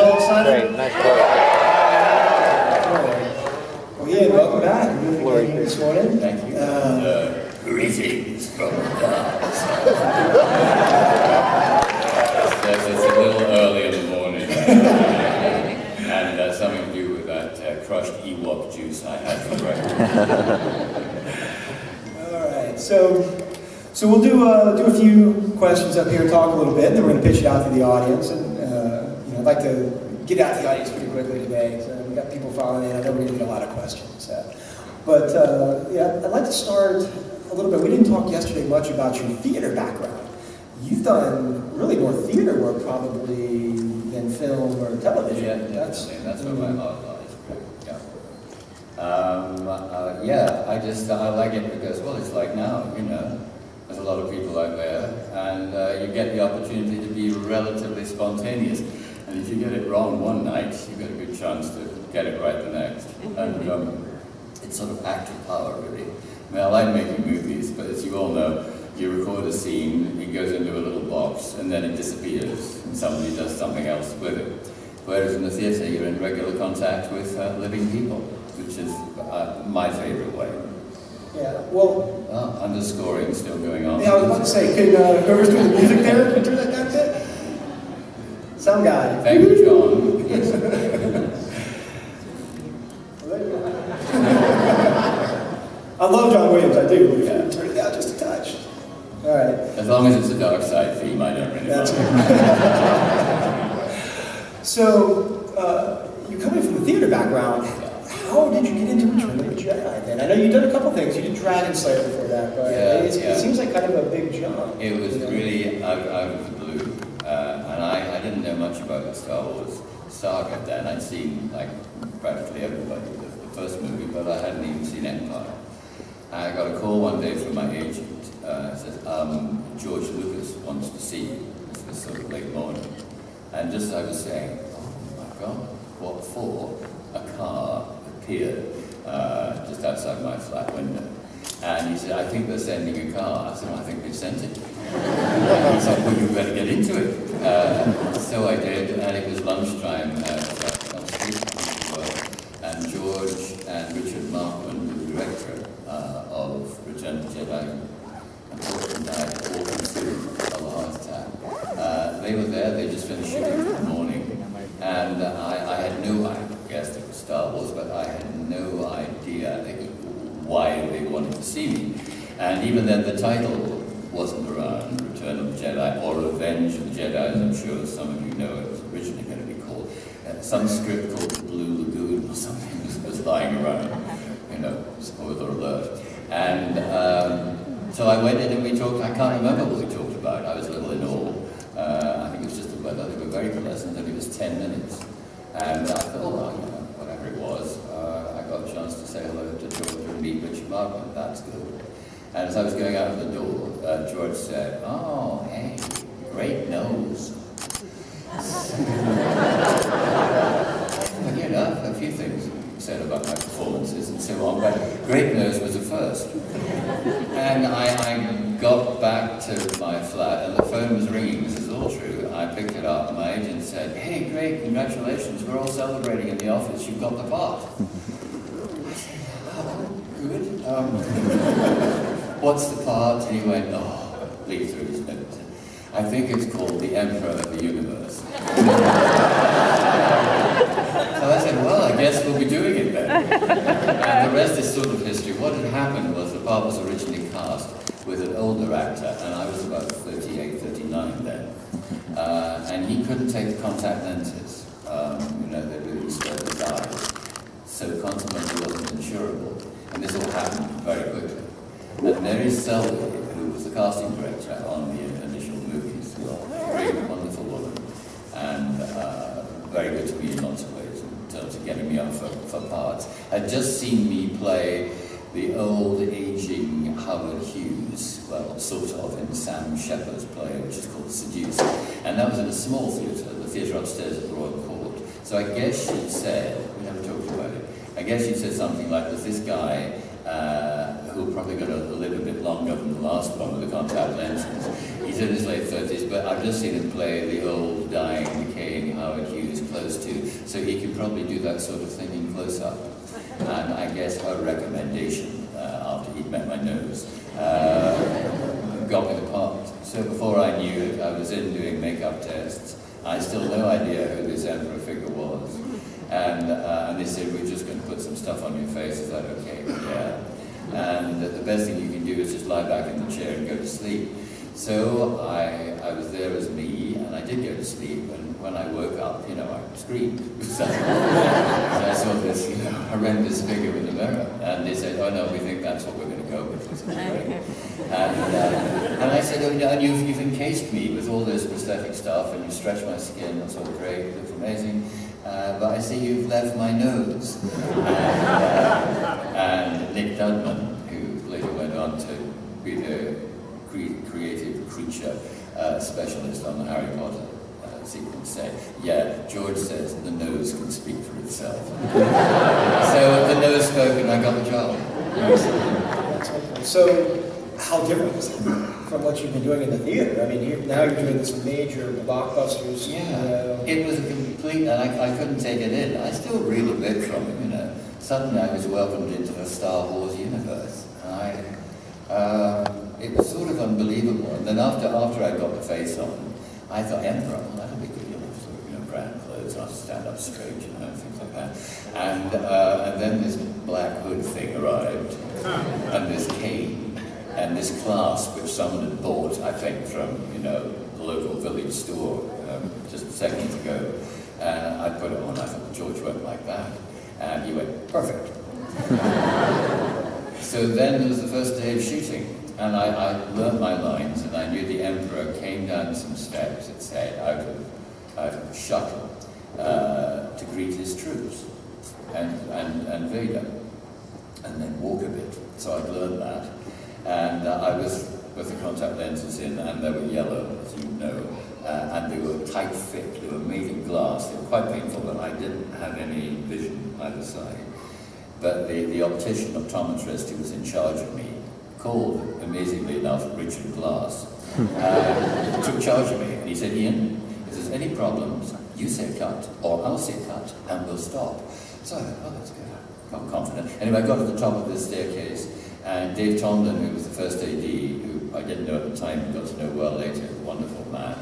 all excited? Great, nice quote. Well, yeah, welcome back. Good to be here this morning. Thank you. Greetings from the stars. It's a little early in the morning. And something to do with that crushed Ewok juice I had for breakfast. All right, so we'll do a few questions up here, talk a little bit, and then we're going to pitch it out to the audience. And I'd like to get out to the audience pretty quickly today. So we've got people following in. I know we're going to get a lot of questions. I'd like to start a little bit. We didn't talk yesterday much about your theater background. You've done really more theater work probably than film or television. Yeah, that's where my heart lies. Yeah. I like it because, well, it's like now, there's a lot of people out there, and you get the opportunity to be relatively spontaneous. And if you get it wrong one night, you've got a good chance to get it right the next. And it's sort of active power, really. I mean, I like making movies, but as you all know, you record a scene, it goes into a little box, and then it disappears, and somebody does something else with it. Whereas in the theatre, you're in regular contact with living people, which is my favourite way. Yeah, well... underscoring still going on. Yeah, I was about to say, could whoever's doing the music there, can you turn that down a bit? Some guy. Thank you, John. Yes. I love John Williams, I do. Yeah. Turn it down just a touch. All right. As long as it's a dark side theme, I don't really mind. So, you're coming from a theater background. How did you get into Return of the Jedi then? I know you've done a couple things. You did Dragon Slayer before that, but it seems like kind of a big jump. It was really out of the blue. And I didn't know much about the Star Wars saga then. I'd seen practically everybody, the first movie, but I hadn't even seen Empire. I got a call one day from my agent. Says, George Lucas wants to see you. It was sort of late morning. And just as I was saying, oh my God, what for? A car appeared just outside my flat window. And he said, I think they're sending a car. I said, well, I think they've sent it. He said, well, you better get into it. So I did, and it was lunchtime at and George and Richard Markman, the director of Return of the Jedi, unfortunately died walking through a heart attack. They were there, they just finished shooting in the morning, and I had no idea, I guessed it was Star Wars, but I had no idea why they wanted to see me. And even then the title wasn't around, Return of the Jedi, or Revenge of the Jedi, as I'm sure some of you know it was originally going to be called. Some script called The Blue Lagoon or something was lying around, spoiler alert. And so I went in and we talked. I can't remember what we talked about. I was a little in awe. I think it was just the weather. They were very pleasant, and it was 10 minutes. And I thought, whatever it was, I got a chance to say hello to George and meet Richard Markman. That's good. And as I was going out of the door, George said, oh, hey, great nose. A few things said about my performances and so on, but Great Nose was a first. And I got back to my flat, and the phone was ringing. This is all true. I picked it up, and my agent said, hey, great, congratulations. We're all celebrating in the office. You've got the part. I said, oh, good. What's the part? And he went, leaf through his notes. I think it's called The Emperor of the Universe. So I said, well, I guess we'll be doing it then. And the rest is sort of history. What had happened was the part was originally cast with an older actor, and I was about 38, 39 then. And he couldn't take the contact lenses. They really slowed his eyes. So consequently wasn't insurable. And this all happened very quickly. And Mary Selby, who was the casting director on the initial movies, a great, wonderful woman, and very good to me in lots of ways in terms of getting me up for parts, had just seen me play the old, aging Howard Hughes, well, sort of, in Sam Shepard's play, which is called Seduce. And that was in a small theatre, the theatre upstairs at the Royal Court. So I guess she'd said, we never talked about it, I guess she'd said something like, there's this guy who probably going to live a bit longer than the last one with the contact lenses. He's in his late 30s, but I've just seen him play the old, dying, decaying Howard Hughes close so he could probably do that sort of thing in close-up. And I guess her recommendation, after he'd met my nose, got me the part. So before I knew it, I was in doing makeup tests. I still had no idea who this emperor figure was. And they said, we're just going to put some stuff on your face, is that okay? Yeah. And the best thing you can do is just lie back in the chair and go to sleep. So I was there as me, and I did go to sleep, and when I woke up, you know, I screamed. So I saw this, you know, horrendous figure in the mirror, and they said, oh no, we think that's what we're going to go with. And I said, oh, and you've encased me with all this prosthetic stuff, and you stretched my skin, that's all great, it looks amazing, but I see you've left my nose. And Nick Dudman, who later went on to be the creative creature specialist on the Harry Potter sequence, said, yeah, George says the nose can speak for itself. So the nose spoke and I got the job. So how different is it from what you've been doing in the theater? I mean, now you're doing this major blockbusters. Yeah, it was a complete, and I couldn't take it in. I still read a bit from it, you know. Suddenly I was welcomed into the Star Wars universe. And it was sort of unbelievable. And then after I got the face on, I thought, Emperor, well, that'll be good, sort of, brown clothes, I'll stand up straight, things like that. And then this black hood thing arrived, and this cane, and this clasp which someone had bought, I think, from, the local village store just seconds ago. And I put it on, I thought, George won't like that. And he went, perfect. So then it was the first day of shooting. And I learned my lines, and I knew the Emperor came down some steps, it said, out of a shuttle to greet his troops and Vader, and then walk a bit. So I'd learned that. And I was with the contact lenses in, and they were yellow, as you know, and they were tight fit, they were made of glass, they were quite painful, but I didn't have any vision either side. But the optician, optometrist who was in charge of me, called, amazingly enough, Richard Glass, took charge of me, and he said, Ian, if there's any problems, you say cut, or I'll say cut, and we'll stop. So I thought, oh, that's good, I'm confident. Anyway, I got to the top of this staircase, and Dave Tomlin, who was the first AD, who I didn't know at the time, got to know well later, a wonderful man,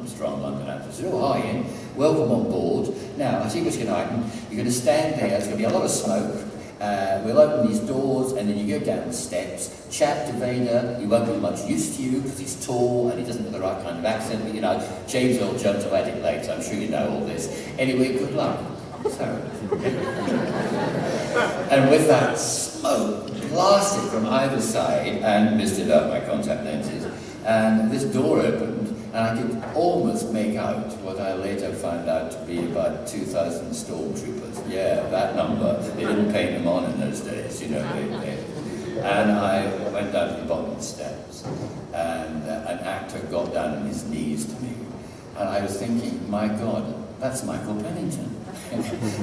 strong London actor, said, oh, hi Ian, welcome on board. Now, I see what's going to happen. You're going to stand there, there's going to be a lot of smoke. We'll open these doors, and then you go down the steps, chat to Vader. He won't be much use to you because he's tall and he doesn't have the right kind of accent, but James Earl Jones will add it later. I'm sure you know all this. Anyway, good luck. So, and with that smoke blasted from either side, and misted out my contact lenses, and this door opened, and I could almost make out what I later found out to be about 2,000 stormtroopers. Yeah, that number. They didn't paint them on in those days, And I went down to the bottom of the steps, and an actor got down on his knees to me. And I was thinking, my God, that's Michael Pennington.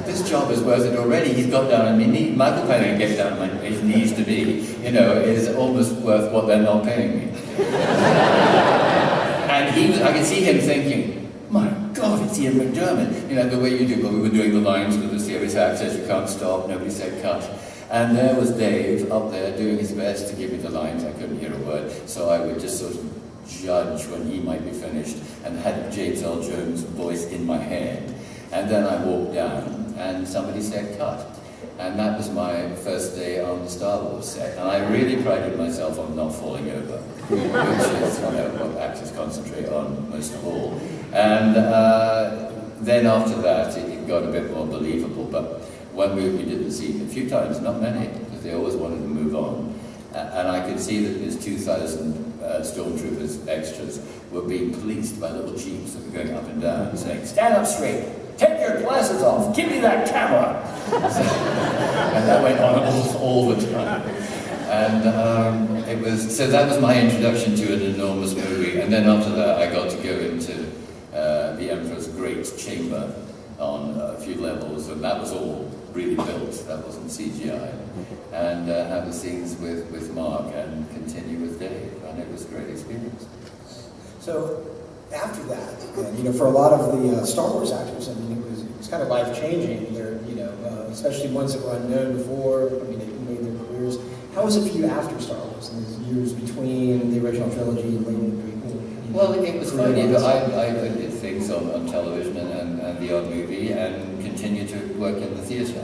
This job is worth it already. He's got down on his knees. Michael Pennington gets down on his knees to me, is almost worth what they're not paying me. And I could see him thinking, my God, it's Ian McDiarmid. The way you do, but we were doing the lines with the serious accents, you can't stop, nobody said cut. And there was Dave up there doing his best to give me the lines, I couldn't hear a word, so I would just sort of judge when he might be finished, and had James Earl Jones' voice in my head. And then I walked down, and somebody said cut. And that was my first day on the Star Wars set. And I really prided myself on not falling over, which is what actors concentrate on most of all. And then after that, it got a bit more believable. But when we did the scene a few times, not many, because they always wanted to move on. And I could see that there's 2,000 stormtroopers, extras, were being policed by little jeeps that were going up and down, saying, stand up straight, take your glasses off, give me that camera. And that went on all the time. And so that was my introduction to an enormous movie. And then after that, I got to go into the Emperor's Great Chamber on a few levels, and that was all really built, that wasn't CGI. And have the scenes with Mark and continue with Dave, and it was a great experience. So after that, for a lot of the Star Wars actors, it was kind of life-changing. They're, especially ones that were unknown before. I mean, they made their careers. How was it for you after Star Wars in those years between the original trilogy and later the prequel? Well, it was funny. I did things on television and the odd movie, and continued to work in the theatre.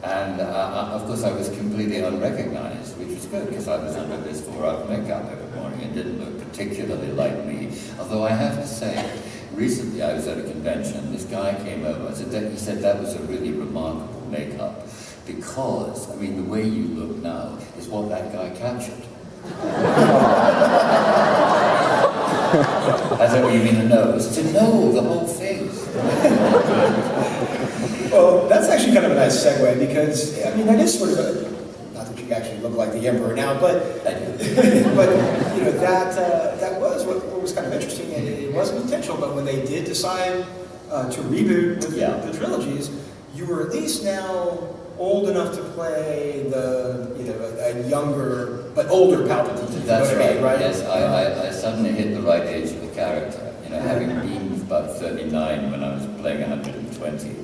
And of course, I was completely unrecognized, which was good because I was under this 4-hour makeup every morning and didn't look particularly like me. Although I have to say, recently I was at a convention. This guy came over. He said that was a really remarkable makeup because, I mean, the way you look now is what that guy captured. I said, well, you mean the nose? I said, no, the whole face. Well, that's actually kind of a nice segue because, I mean, that is sort of not that you actually look like the Emperor now, but that was what was kind of interesting, and it was potential, but when they did decide to reboot the trilogies, you were at least now old enough to play a younger but older Palpatine. That's right. Yes, I suddenly hit the right age of the character. Having been about 39 when I was playing 120,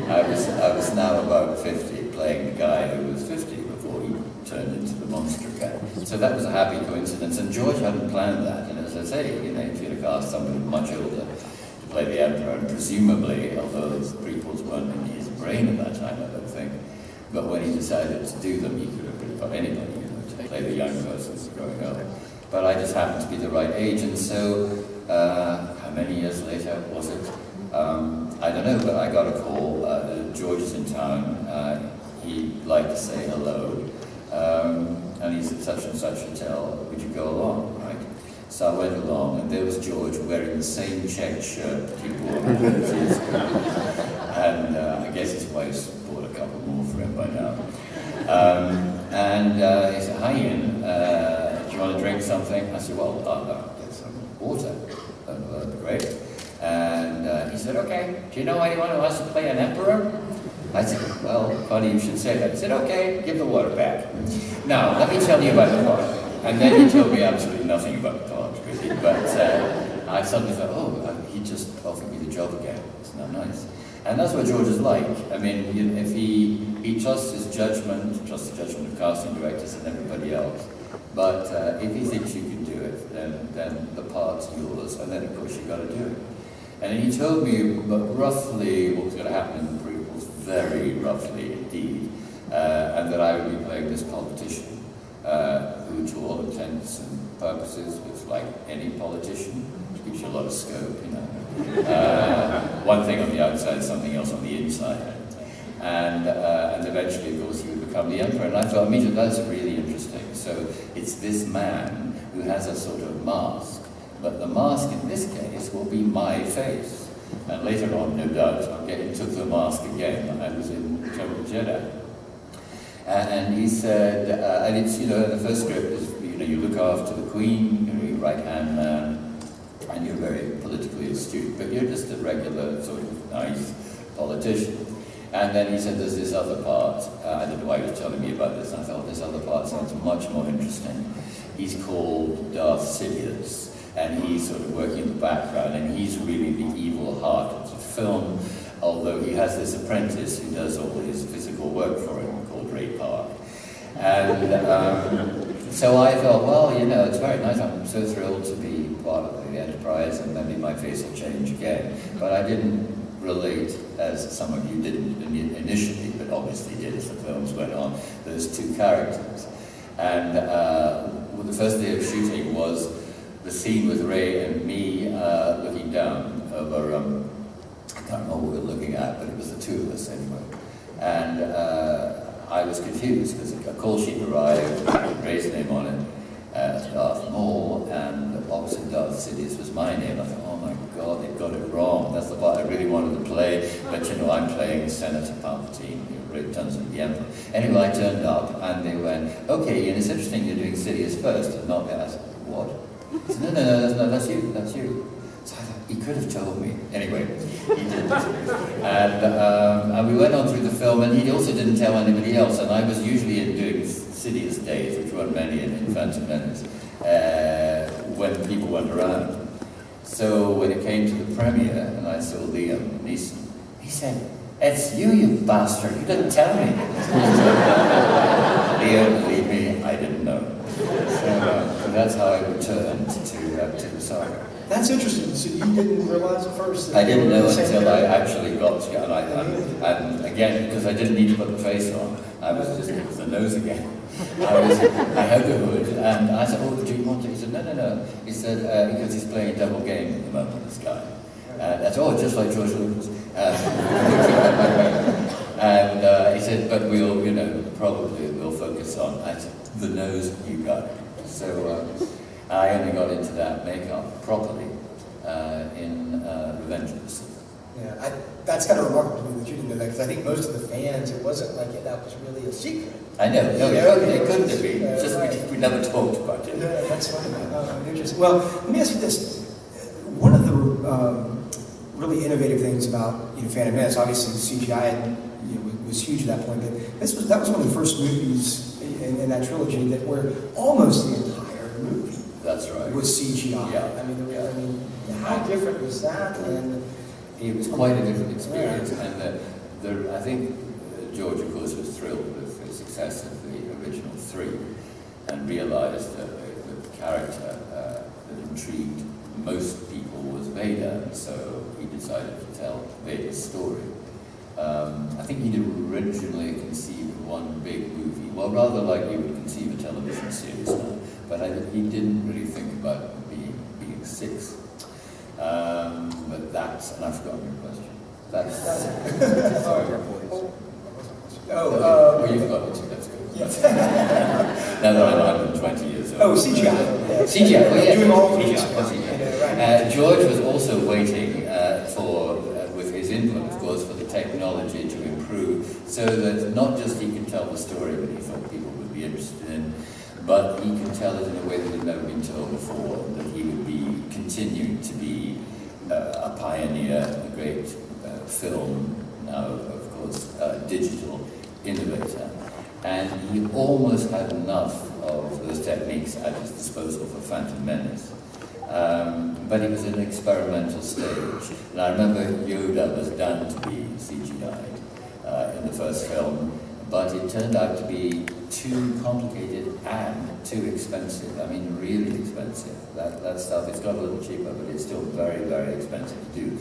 I was now about 50, playing the guy who was 50 before he turned into the monster guy. So that was a happy coincidence, and George hadn't planned that. And as I say, he's going to cast someone much older to play the Emperor, and presumably, although the prequels weren't in his brain at that time, I don't think, but when he decided to do them, he could have pretty much anybody, to play the young person growing up. But I just happened to be the right age, and so how many years later was it? I don't know, but I got a call. George is in town. He'd like to say hello, and he's at such and such hotel. Would you go along, right? So I went along, and there was George wearing the same checked shirt he wore years ago. And I guess his wife's bought a couple more for him by now. And he said, "Hi, Ian. Do you want to drink something?" I said, "Well, I'll get some water." That'd be great. And he said, "Okay, do you know anyone who wants to play an emperor?" I said, "Well, funny you should say that." He said, "Okay, give the water back. Now, let me tell you about the plot." And then he told me absolutely nothing about the plot, really. But I suddenly thought, he just offered me the job again. Isn't that nice? And that's what George is like. I mean, if he trusts his judgment, trusts the judgment of casting directors and everybody else. But if he thinks you can do it, then the part's yours, and then of course you've got to do it. And he told me roughly what was going to happen in the prequels, very roughly indeed, and that I would be playing this politician, who to all intents and purposes was like any politician, which gives you a lot of scope, one thing on the outside, something else on the inside. And eventually, of course, he would become the emperor. And I thought, immediately, that's really interesting. So it's this man who has a sort of mask, but the mask in this case will be my face. And later on, no doubt, I'll get into the mask again. I was in Return of the Jedi. And he said, and it's, the first script is, you look after the Queen, you're your right-hand man, and you're very politically astute, but you're just a regular sort of nice politician. And then he said, there's this other part. I don't know why he was telling me about this, and I thought, this other part sounds much more interesting. He's called Darth Sidious, and he's sort of working in the background, and he's really the evil heart of the film, although he has this apprentice who does all his physical work for him, called Ray Park. And so I thought, well, it's very nice. I'm so thrilled to be part of the Enterprise, and maybe my face will change again. But I didn't relate, as some of you didn't initially, but obviously did as the films went on, those two characters. And the first day of shooting was the scene with Ray and me looking down over, I can't remember what we were looking at, but it was the two of us anyway. And I was confused because a call sheet arrived with Ray's name on it, Darth Maul, and opposite Darth Sidious was my name. I thought, oh my God, they've got it wrong. That's the part I really wanted to play, but I'm playing Senator Palpatine, Rick Johnson, the Emperor. Anyway, I turned up, and they went, okay, and it's interesting you're doing Sidious first, and not me. I said, what? I said, no, that's you. So I thought, he could have told me. Anyway, he didn't. And we went on through the film, and he also didn't tell anybody else, and I was usually doing Sidious days, which weren't many in Phantom Menace, when people weren't around. So when it came to the premiere, and I saw Liam Neeson, he said, "It's you, you bastard, you didn't tell me." Leo, believe me, I didn't know. So that's how I returned to the saga. That's interesting. So you didn't realize at first? I didn't know until I actually got to, and again, because I didn't need to put the face on, I was just, it was the nose again. I had the hood, and I said, "Oh, do you want to?" He said, "No." He said, because he's playing double game at the moment, this guy. That's, just like George Lucas. And he said, "But we'll, probably we'll focus on," I said, "the nose, you got it." So I only got into that makeup properly in Revenge of the Sith. Yeah, that's kind of remarkable to me that you didn't know that, because I think most of the fans, it wasn't like that was really a secret. I know, no, it couldn't have been, just right. we never talked about it. Yeah, that's funny. Interesting. Well, let me ask you this. One of the really innovative things about Phantom Menace, obviously the CGI was huge at that point, but that was one of the first movies in that trilogy that were almost the entire movie. That's right. Was CGI. Yeah. I mean, how different was that? And it was quite a different experience, and I think George, of course, was thrilled with the success of the original three, and realized that the character that intrigued most people was Vader, and so he decided to tell Vader's story. I think he'd originally conceived one big movie, well, rather like you would conceive a television series now, but he didn't really think about being six. But that's, and I've forgotten your question. That's sorry. Well, you've got it too, that's good. Yes. Now that I'm 120 years old. Oh, CGI. CGI, well, yeah. Doing all the CGI. George was also waiting with his input, of course, for the technology to improve, so that not just he could tell the story that he thought people would be interested in, but he could tell it in a way that had never been told before, that he would be continuing to be a pioneer, a great film, now of course digital innovator. And he almost had enough of those techniques at his disposal for Phantom Menace. But it was an experimental stage. And I remember Yoda was done to be CGI'd in the first film, but it turned out to be too complicated and too expensive. I mean, really expensive. That stuff, it's got a little cheaper, but it's still very, very expensive to do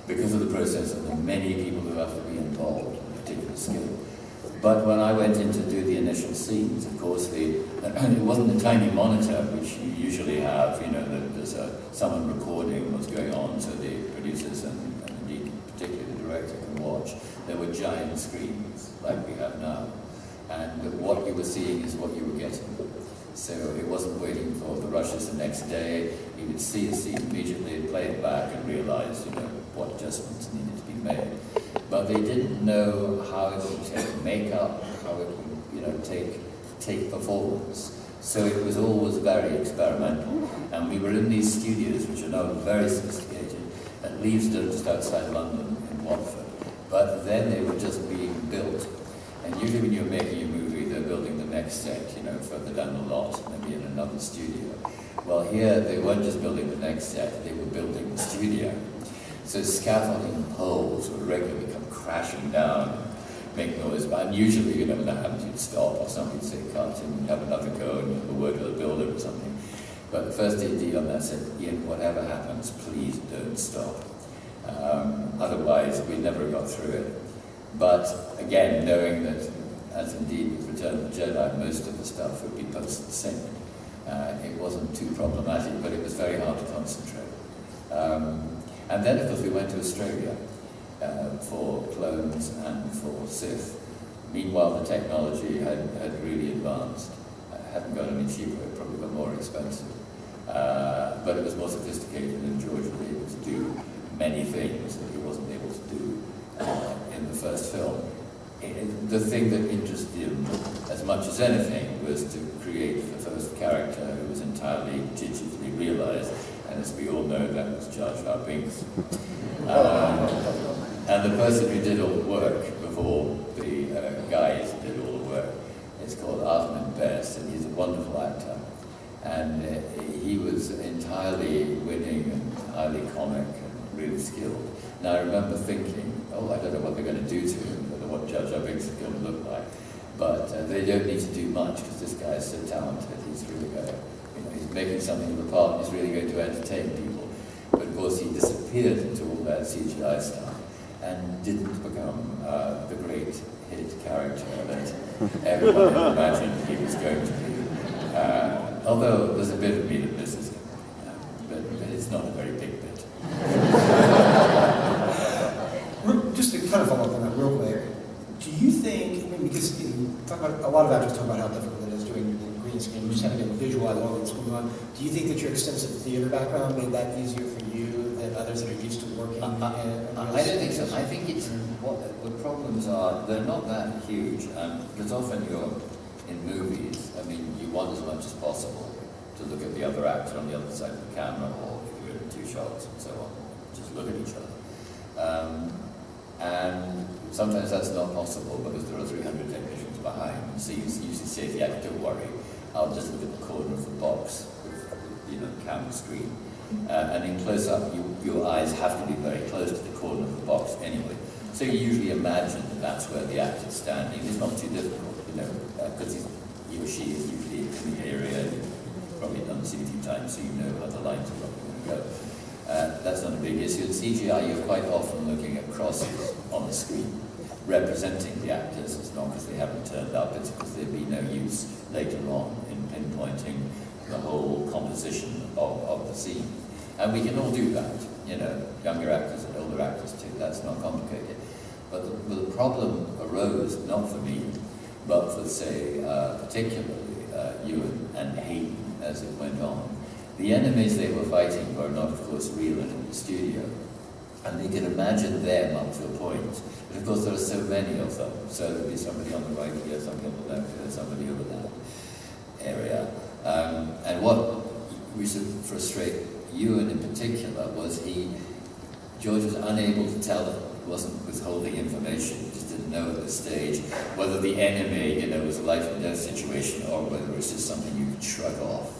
because of the process and the many people who have to be involved with particular skill. But when I went in to do the initial scenes, of course, it wasn't a tiny monitor, which you usually have, there's someone recording what's going on so the producers and indeed particularly the director can watch. There were giant screens like we have now. And what you were seeing is what you were getting. So it wasn't waiting for the rushes the next day. You would see the scene immediately, play it back, and realize, what adjustments needed to be made. But they didn't know how it would take makeup, how it would, take performance. So it was always very experimental. And we were in these studios, which are now very sophisticated, at Leavesden, just outside London, in Watford. But then they were just being built. And usually when you're making a movie, they're building the next set, further down the lot, maybe in another studio. Well, here, they weren't just building the next set, they were building the studio. So scaffolding poles would regularly come crashing down and make noise. And usually, when that happens, you'd stop, or somebody would say cut, and you'd have another go, and you'd have a word with a builder or something. But the first AD on that said, "Ian, whatever happens, please don't stop. Otherwise, we never got through it." But again, knowing that, as indeed with Return of the Jedi, most of the stuff would be post-sync, it wasn't too problematic, but it was very hard to concentrate. And then, of course, we went to Australia for clones and for Sith. Meanwhile, the technology had really advanced. It hadn't got any cheaper, it probably got more expensive. But it was more sophisticated, and George was able to do many things that he wasn't able to do in the first film. The thing that interested him as much as anything was to create the first character who was entirely digitally realized, and as we all know, that was Jar Jar Binks. And the person who did all the work before the guys did all the work is called Arthur Best, and he's a wonderful actor. And he was entirely winning and highly comic and really skilled. And I remember thinking, oh, I don't know what they're going to do to him, I don't know what Jar Jar Binks is going to look like. But they don't need to do much because this guy is so talented. He's really going to, he's making something of the part and he's really going to entertain people. But of course he disappeared into all that CGI stuff and didn't become the great hit character that everyone had imagined he was going to be. Although there's a bit of me that misses him, but it's not a very big bit. Just to kind of follow up on that real quick, do you think, because talk about, a lot of actors talk about how difficult it is doing green screen, you just have to visualize all that's going on. Do you think that your extensive theater background made that easier for you than others that are used to working in I don't think so. I think it's, what the problems are, they're not that huge, because often you're in movies, you want as much as possible to look at the other actor on the other side of the camera, or if you're in two shots and so on, just look at each other. And sometimes that's not possible because there are 300 technicians behind. So you usually say, yeah, don't worry, I'll just look at the corner of the box with the camera screen. And in close-up, your eyes have to be very close to the corner of the box anyway. So you usually imagine that that's where the actor's standing. It's not too difficult, because he or she is usually in the area. You've probably done the scene a few times, so you know how the lines are going to go. That's not a big issue. In CGI, you're quite often looking at crosses on the screen, representing the actors. It's not because they haven't turned up, it's because there'd be no use later on in pinpointing the whole composition of the scene. And we can all do that, younger actors and older actors too. That's not complicated. But the problem arose, not for me, but for, say, particularly Ewan and Hayden as it went on. The enemies they were fighting were not, of course, real and in the studio. And they could imagine them up to a point. But of course, there are so many of them. So there'll be somebody on the right here, somebody on the left here, somebody over that area. And what used to frustrate Ewan in particular was George was unable to tell them. He wasn't withholding information. He just didn't know at this stage whether the enemy, was a life and death situation or whether it was just something you could shrug off.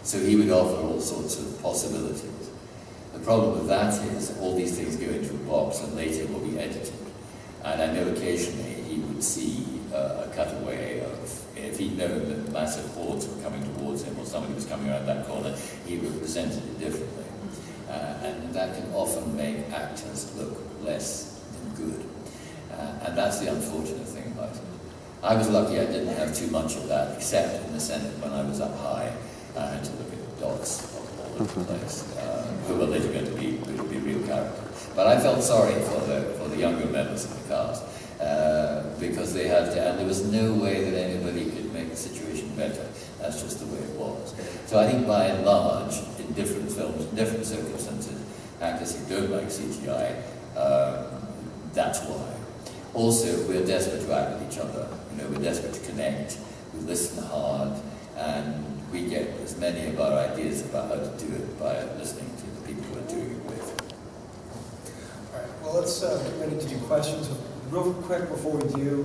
So he would offer all sorts of possibilities. The problem with that is all these things go into a box and later will be edited. And I know occasionally he would see a cutaway of, if he'd known that massive hordes were coming towards him or somebody was coming around that corner, he would have presented it differently. And that can often make actors look less than good. And that's the unfortunate thing about it. I was lucky I didn't have too much of that, except in the Senate when I was up high. I had to look at dots all over the place, who were later going to be real characters. But I felt sorry for the younger members of the cast, because they had to, and there was no way that anybody could make the situation better. That's just the way it was. So I think by and large, in different films, in different circumstances, actors who don't like CGI, that's why. Also, we're desperate to act with each other. We're desperate to connect. We listen hard, and we get as many of our ideas about how to do it by listening to the people who are doing it with. All right, well, let's get ready to do questions. Real quick before we do,